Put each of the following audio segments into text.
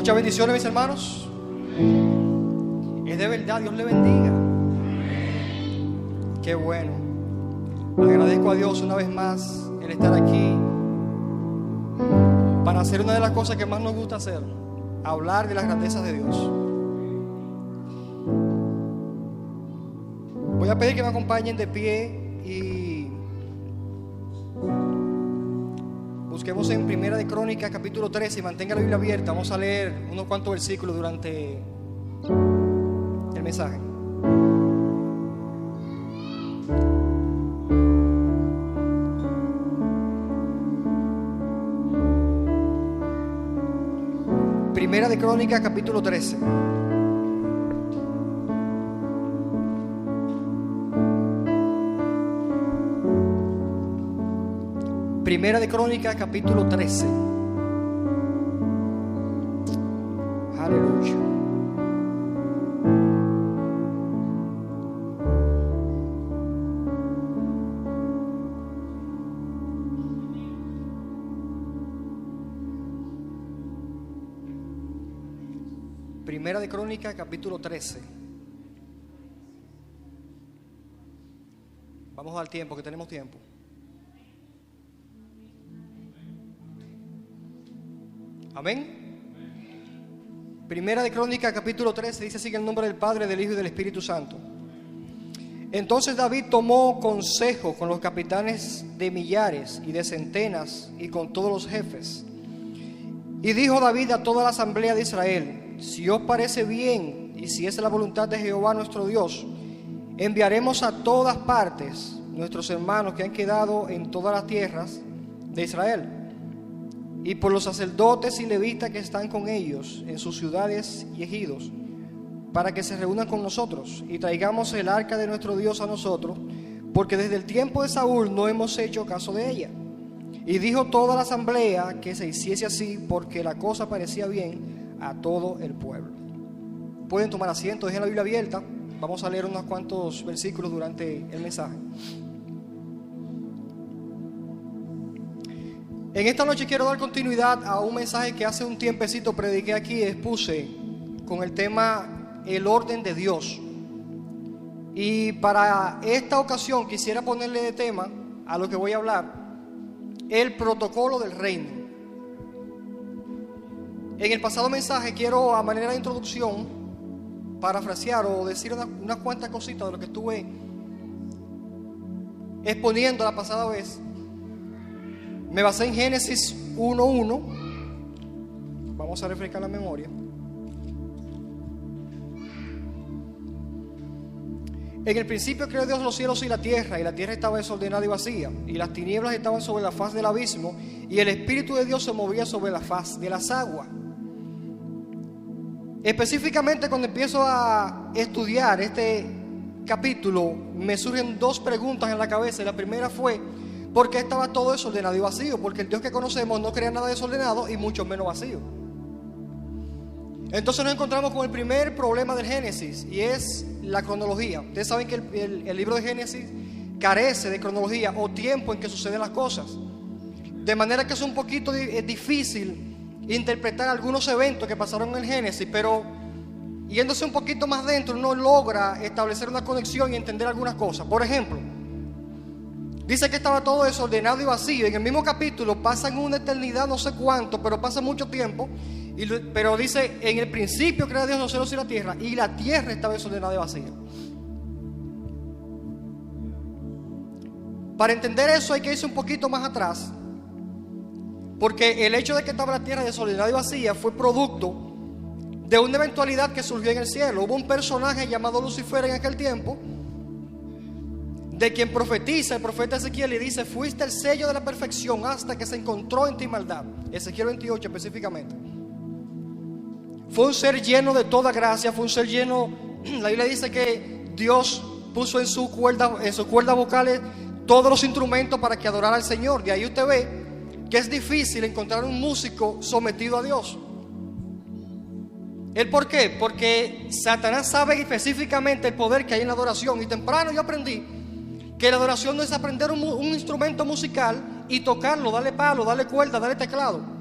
Muchas bendiciones, mis hermanos. Es de verdad, Dios le bendiga. Qué bueno. Agradezco a Dios una vez más el estar aquí para hacer una de las cosas que más nos gusta hacer: hablar de las grandezas de Dios. Voy a pedir que me acompañen de pie y busquemos en Primera de Crónicas capítulo 13 y mantenga la Biblia abierta. Vamos a leer unos cuantos versículos durante el mensaje. Primera de Crónicas capítulo 13. Primera de Crónicas capítulo 13. Aleluya. Primera de Crónicas capítulo 13. Vamos a dar tiempo, que tenemos tiempo. Amén. Primera de Crónicas capítulo 13 dice así: en el nombre del Padre, del Hijo y del Espíritu Santo. Entonces David tomó consejo con los capitanes de millares y de centenas y con todos los jefes. Y dijo David a toda la asamblea de Israel: si os parece bien y si es la voluntad de Jehová nuestro Dios, enviaremos a todas partes nuestros hermanos que han quedado en todas las tierras de Israel, y por los sacerdotes y levitas que están con ellos en sus ciudades y ejidos, para que se reúnan con nosotros y traigamos el arca de nuestro Dios a nosotros, porque desde el tiempo de Saúl no hemos hecho caso de ella. Y dijo toda la asamblea que se hiciese así, porque la cosa parecía bien a todo el pueblo. Pueden tomar asiento, dejen la Biblia abierta. Vamos a leer unos cuantos versículos durante el mensaje. En esta noche quiero dar continuidad a un mensaje que hace un tiempecito prediqué aquí y expuse con el tema el orden de Dios. Y para esta ocasión quisiera ponerle de tema a lo que voy a hablar: el protocolo del reino. En el pasado mensaje quiero, a manera de introducción, parafrasear o decir unas cuantas cositas de lo que estuve exponiendo la pasada vez. Me basé en Génesis 1:1. Vamos a refrescar la memoria. En el principio creó Dios los cielos y la tierra estaba desordenada y vacía, y las tinieblas estaban sobre la faz del abismo, y el Espíritu de Dios se movía sobre la faz de las aguas. Específicamente, cuando empiezo a estudiar este capítulo, me surgen dos preguntas en la cabeza. La primera fue: ¿por qué estaba todo desordenado y vacío? Porque el Dios que conocemos no crea nada desordenado y mucho menos vacío. Entonces nos encontramos con el primer problema del Génesis, y es la cronología. Ustedes saben que el libro de Génesis carece de cronología o tiempo en que suceden las cosas, de manera que es un poquito difícil interpretar algunos eventos que pasaron en el Génesis, pero yéndose un poquito más dentro uno logra establecer una conexión y entender algunas cosas. Por ejemplo, dice que estaba todo desordenado y vacío. En el mismo capítulo pasan una eternidad, no sé cuánto, pero pasa mucho tiempo. Pero dice: en el principio creó Dios los cielos y la tierra estaba desordenada y vacía. Para entender eso hay que irse un poquito más atrás, porque el hecho de que estaba la tierra desordenada y vacía fue producto de una eventualidad que surgió en el cielo. Hubo un personaje llamado Lucifer en aquel tiempo, de quien profetiza el profeta Ezequiel y dice: fuiste el sello de la perfección hasta que se encontró en ti maldad. Ezequiel 28 específicamente. Fue un ser lleno de toda gracia, fue un ser lleno. La Biblia dice que Dios puso en sus cuerdas vocales todos los instrumentos para que adorara al Señor. De ahí usted ve que es difícil encontrar un músico sometido a Dios. ¿El por qué? Porque Satanás sabe específicamente el poder que hay en la adoración. Y temprano yo aprendí que la adoración no es aprender un instrumento musical y tocarlo, darle palo, darle cuerda, darle teclado.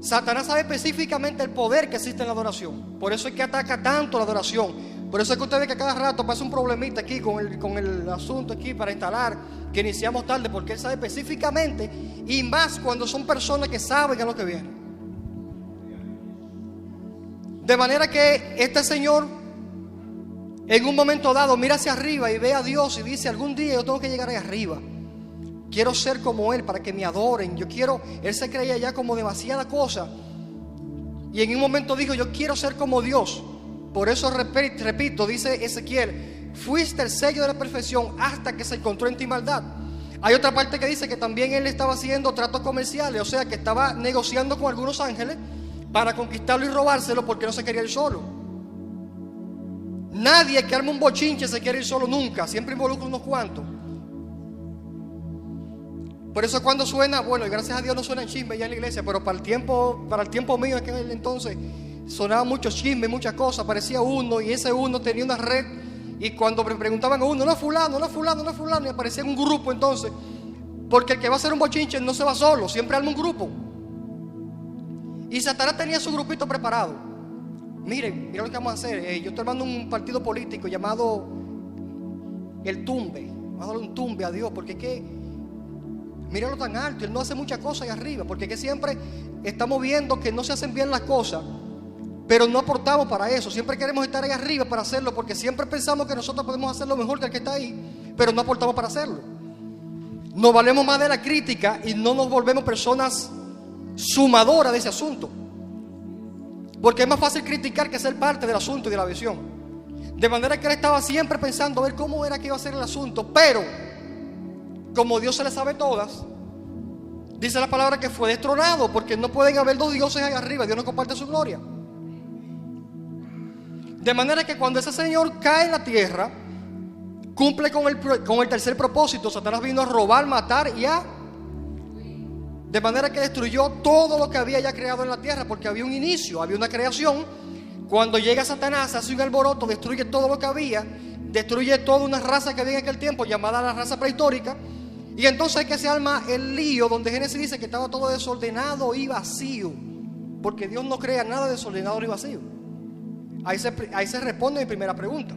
Satanás sabe específicamente el poder que existe en la adoración. Por eso es que ataca tanto la adoración. Por eso es que usted ve que cada rato pasa un problemita aquí con el asunto aquí para instalar, que iniciamos tarde, porque él sabe específicamente, y más cuando son personas que saben a lo que viene. De manera que este señor, en un momento dado, mira hacia arriba y ve a Dios y dice: algún día yo tengo que llegar ahí arriba. Quiero ser como Él para que me adoren. Él se creía ya como demasiada cosa. Y en un momento dijo: yo quiero ser como Dios. Por eso repito, dice Ezequiel: fuiste el sello de la perfección hasta que se encontró en ti maldad. Hay otra parte que dice que también él estaba haciendo tratos comerciales, o sea que estaba negociando con algunos ángeles para conquistarlo y robárselo, porque no se quería ir solo. Nadie que arme un bochinche se quiere ir solo nunca, siempre involucra unos cuantos. Por eso cuando suena, bueno, y gracias a Dios no suena chisme ya en la iglesia, pero para el tiempo mío en aquel entonces sonaba mucho chisme, muchas cosas. Aparecía uno y ese uno tenía una red, y cuando me preguntaban a uno: no es fulano, no es fulano, no es fulano, y aparecía un grupo. Entonces, porque el que va a hacer un bochinche no se va solo, siempre arma un grupo. Y Satanás tenía su grupito preparado. Miren, mira lo que vamos a hacer. Yo estoy armando un partido político llamado el Tumbe. Vamos a darle un tumbe a Dios, porque es que míralo tan alto, Él no hace muchas cosas ahí arriba. Porque es que siempre estamos viendo que no se hacen bien las cosas, pero no aportamos para eso. Siempre queremos estar ahí arriba para hacerlo, porque siempre pensamos que nosotros podemos hacerlo mejor que el que está ahí, pero no aportamos para hacerlo. Nos valemos más de la crítica y no nos volvemos personas sumadoras de ese asunto, porque es más fácil criticar que ser parte del asunto y de la visión. De manera que él estaba siempre pensando a ver cómo era que iba a ser el asunto. Pero como Dios se le sabe todas, dice la palabra que fue destronado, porque no pueden haber dos dioses ahí arriba. Dios no comparte su gloria. De manera que cuando ese señor cae en la tierra, cumple con el tercer propósito. Satanás vino a robar, matar y de manera que destruyó todo lo que había ya creado en la tierra, porque había un inicio, había una creación. Cuando llega Satanás, hace un alboroto, destruye todo lo que había, destruye toda una raza que había en aquel tiempo, llamada la raza prehistórica. Y entonces es que se arma el lío, donde Génesis dice que estaba todo desordenado y vacío, porque Dios no crea nada desordenado ni vacío. Ahí se responde mi primera pregunta.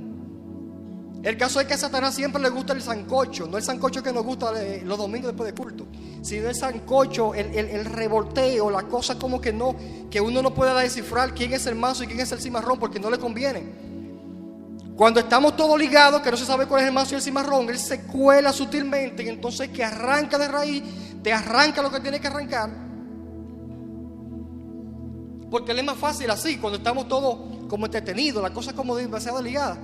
El caso es que a Satanás siempre le gusta el sancocho, no el sancocho que nos gusta los domingos después de culto, sino el sancocho, el revolteo, la cosa como que uno no puede descifrar quién es el mazo y quién es el cimarrón, porque no le conviene. Cuando estamos todos ligados, que no se sabe cuál es el mazo y el cimarrón, él se cuela sutilmente, y entonces que arranca de raíz, te arranca lo que tiene que arrancar, porque él es más fácil así, cuando estamos todos como entretenidos, la cosa como demasiado ligada.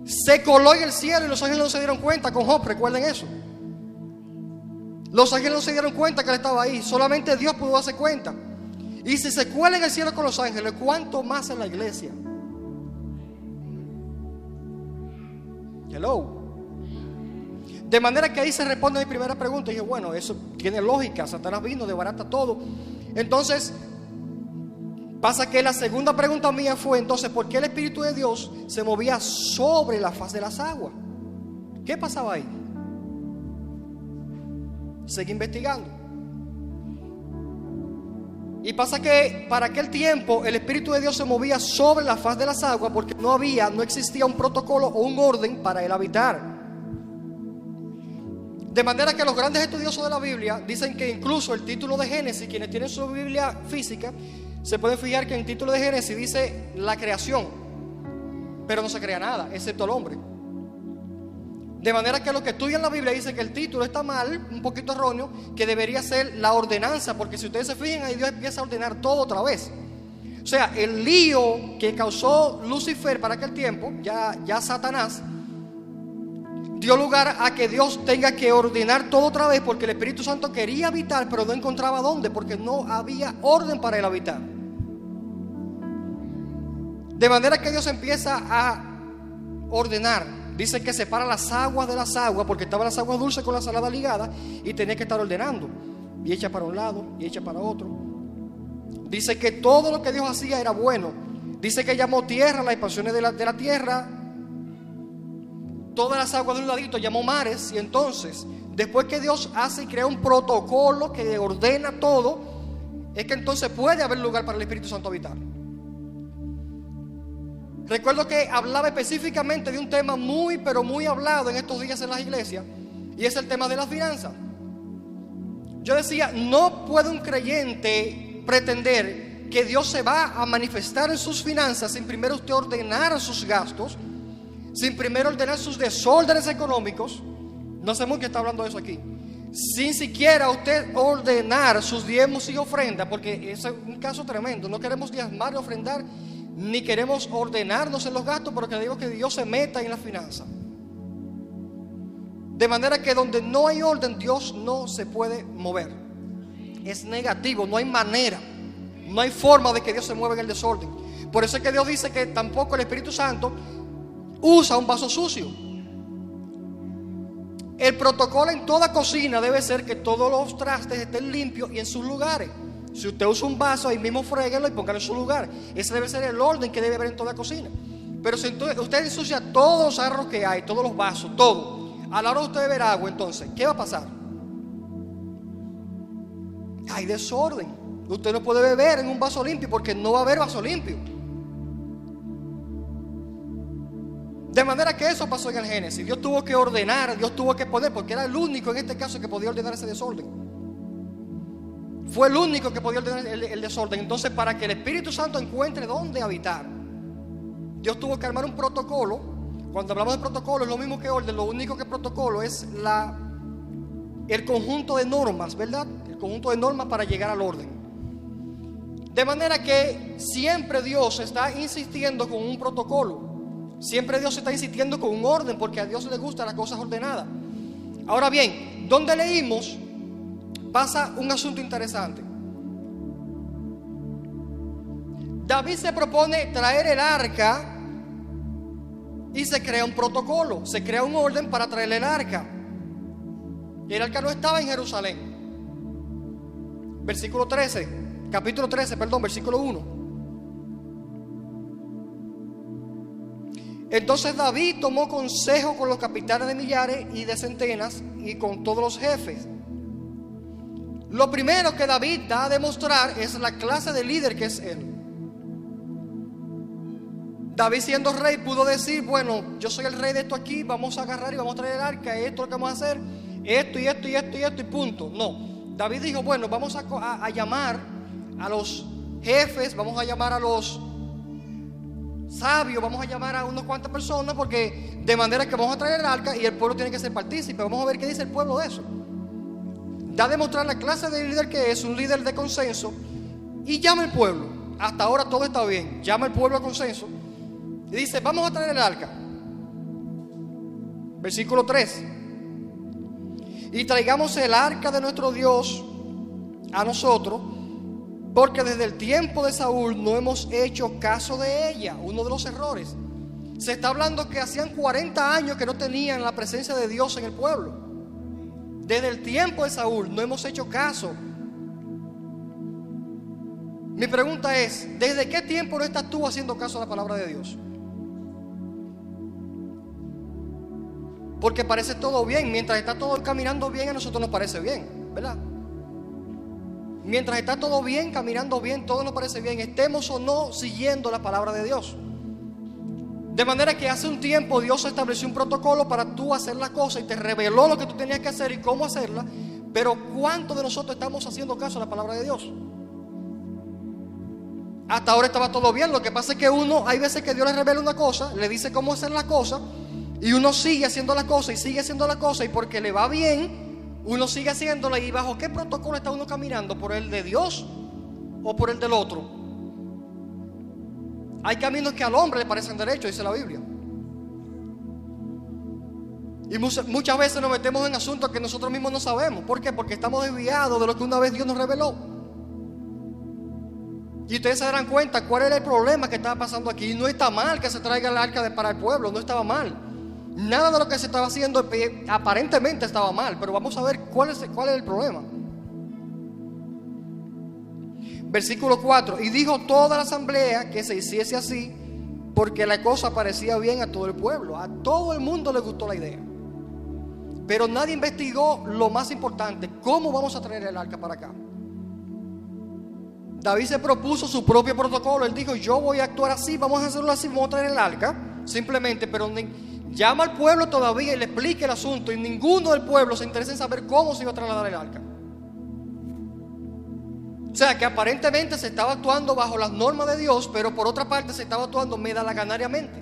Se coló en el cielo y los ángeles no se dieron cuenta con Job, recuerden eso. Los ángeles no se dieron cuenta que él estaba ahí, solamente Dios pudo darse cuenta. Y si se cuela en el cielo con los ángeles, ¿cuánto más en la iglesia? Hello. De manera que ahí se responde a mi primera pregunta. Y dije, bueno, eso tiene lógica. Satanás vino, desbarata todo. Entonces pasa que la segunda pregunta mía fue: entonces, ¿por qué el Espíritu de Dios se movía sobre la faz de las aguas? ¿Qué pasaba ahí? Seguí investigando. Y pasa que para aquel tiempo el Espíritu de Dios se movía sobre la faz de las aguas porque no existía un protocolo o un orden para él habitar. De manera que los grandes estudiosos de la Biblia dicen que incluso el título de Génesis, quienes tienen su Biblia física, se pueden fijar que en el título de Génesis dice la creación, pero no se crea nada, excepto el hombre. De manera que los que estudian la Biblia dicen que el título está mal, un poquito erróneo, que debería ser la ordenanza, porque si ustedes se fijan, ahí Dios empieza a ordenar todo otra vez. O sea, el lío que causó Lucifer para aquel tiempo, ya Satanás, dio lugar a que Dios tenga que ordenar todo otra vez, porque el Espíritu Santo quería habitar, pero no encontraba dónde, porque no había orden para él habitar. De manera que Dios empieza a ordenar. Dice que separa las aguas de las aguas, porque estaban las aguas dulces con la salada ligada, y tenía que estar ordenando, y echa para un lado y echa para otro. Dice que todo lo que Dios hacía era bueno. Dice que llamó tierra las expansiones de la tierra, todas las aguas de un ladito llamó mares. Y entonces, después que Dios hace y crea un protocolo que ordena todo, es que entonces puede haber lugar para el Espíritu Santo habitar. Recuerdo que hablaba específicamente de un tema muy, pero muy hablado en estos días en las iglesias, y es el tema de las finanzas. Yo decía, no puede un creyente pretender que Dios se va a manifestar en sus finanzas sin primero usted ordenar sus gastos, sin primero ordenar sus desórdenes económicos. No sé muy qué está hablando de eso aquí. Sin siquiera usted ordenar sus diezmos y ofrendas, porque ese es un caso tremendo. No queremos diezmar y ofrendar, ni queremos ordenarnos en los gastos, pero que digo que Dios se meta en la finanza. De manera que donde no hay orden, Dios no se puede mover. Es negativo, no hay manera, no hay forma de que Dios se mueva en el desorden. Por eso es que Dios dice que tampoco el Espíritu Santo usa un vaso sucio. El protocolo en toda cocina debe ser que todos los trastes estén limpios y en sus lugares. Si usted usa un vaso, ahí mismo fréguelo y póngalo en su lugar. Ese debe ser el orden que debe haber en toda cocina. Pero si usted ensucia todos los jarros que hay, todos los vasos, todo, a la hora de usted beber agua, entonces, ¿qué va a pasar? Hay desorden. Usted no puede beber en un vaso limpio porque no va a haber vaso limpio. De manera que eso pasó en el Génesis. Dios tuvo que ordenar, Dios tuvo que poner, porque era el único en este caso que podía ordenar ese desorden. Fue el único que podía ordenar el desorden. Entonces, para que el Espíritu Santo encuentre dónde habitar, Dios tuvo que armar un protocolo. Cuando hablamos de protocolo es lo mismo que orden. Lo único que protocolo es el conjunto de normas, ¿verdad? El conjunto de normas para llegar al orden. De manera que siempre Dios está insistiendo con un protocolo. Siempre Dios está insistiendo con un orden, porque a Dios le gustan las cosas ordenadas. Ahora bien, donde leímos pasa un asunto interesante. David se propone traer el arca y se crea un protocolo, se crea un orden para traer el arca. El arca no estaba en Jerusalén. Capítulo 13, versículo 1. Entonces David tomó consejo con los capitanes de millares y de centenas y con todos los jefes. Lo primero que David da a demostrar es la clase de líder que es él. David, siendo rey, pudo decir, bueno, yo soy el rey de esto aquí, vamos a agarrar y vamos a traer el arca, esto es lo que vamos a hacer, esto y esto y esto y esto y punto. No, David dijo, bueno, vamos a llamar a los jefes, vamos a llamar a los sabios, vamos a llamar a unas cuantas personas, porque de manera que vamos a traer el arca y el pueblo tiene que ser partícipe. Vamos a ver qué dice el pueblo de eso. Da a demostrar la clase de líder que es, un líder de consenso, y llama al pueblo. Hasta ahora todo está bien. Llama al pueblo a consenso y dice, vamos a traer el arca. Versículo 3. Y traigamos el arca de nuestro Dios a nosotros, porque desde el tiempo de Saúl no hemos hecho caso de ella. Uno de los errores. Se está hablando que hacían 40 años que no tenían la presencia de Dios en el pueblo. Desde el tiempo de Saúl no hemos hecho caso. Mi pregunta es, ¿desde qué tiempo no estás tú haciendo caso a la palabra de Dios? Porque parece todo bien. Mientras está todo caminando bien, a nosotros nos parece bien, ¿verdad? Mientras está todo bien, caminando bien, todo nos parece bien, estemos o no siguiendo la palabra de Dios. De manera que hace un tiempo Dios estableció un protocolo para tú hacer la cosa y te reveló lo que tú tenías que hacer y cómo hacerla. Pero ¿cuántos de nosotros estamos haciendo caso a la palabra de Dios? Hasta ahora estaba todo bien. Lo que pasa es que hay veces que Dios le revela una cosa, le dice cómo hacer la cosa, y uno sigue haciendo la cosa y sigue haciendo la cosa, y porque le va bien, uno sigue haciéndola. ¿Y bajo qué protocolo está uno caminando? ¿Por el de Dios o por el del otro? Hay caminos que al hombre le parecen derechos, dice la Biblia. Y muchas veces nos metemos en asuntos que nosotros mismos no sabemos. ¿Por qué? Porque estamos desviados de lo que una vez Dios nos reveló. Y ustedes se darán cuenta cuál era el problema que estaba pasando aquí. No está mal que se traiga el arca para el pueblo, no estaba mal. Nada de lo que se estaba haciendo aparentemente estaba mal, pero vamos a ver cuál es el problema. Versículo 4. Y dijo toda la asamblea que se hiciese así, porque la cosa parecía bien a todo el pueblo. A todo el mundo le gustó la idea. Pero nadie investigó lo más importante: ¿cómo vamos a traer el arca para acá? David se propuso su propio protocolo. Él dijo: yo voy a actuar así, vamos a hacerlo así, vamos a traer el arca, simplemente, pero llama al pueblo todavía y le explica el asunto, y ninguno del pueblo se interesa en saber cómo se iba a trasladar el arca. O sea que aparentemente se estaba actuando bajo las normas de Dios, pero por otra parte se estaba actuando medalaganariamente.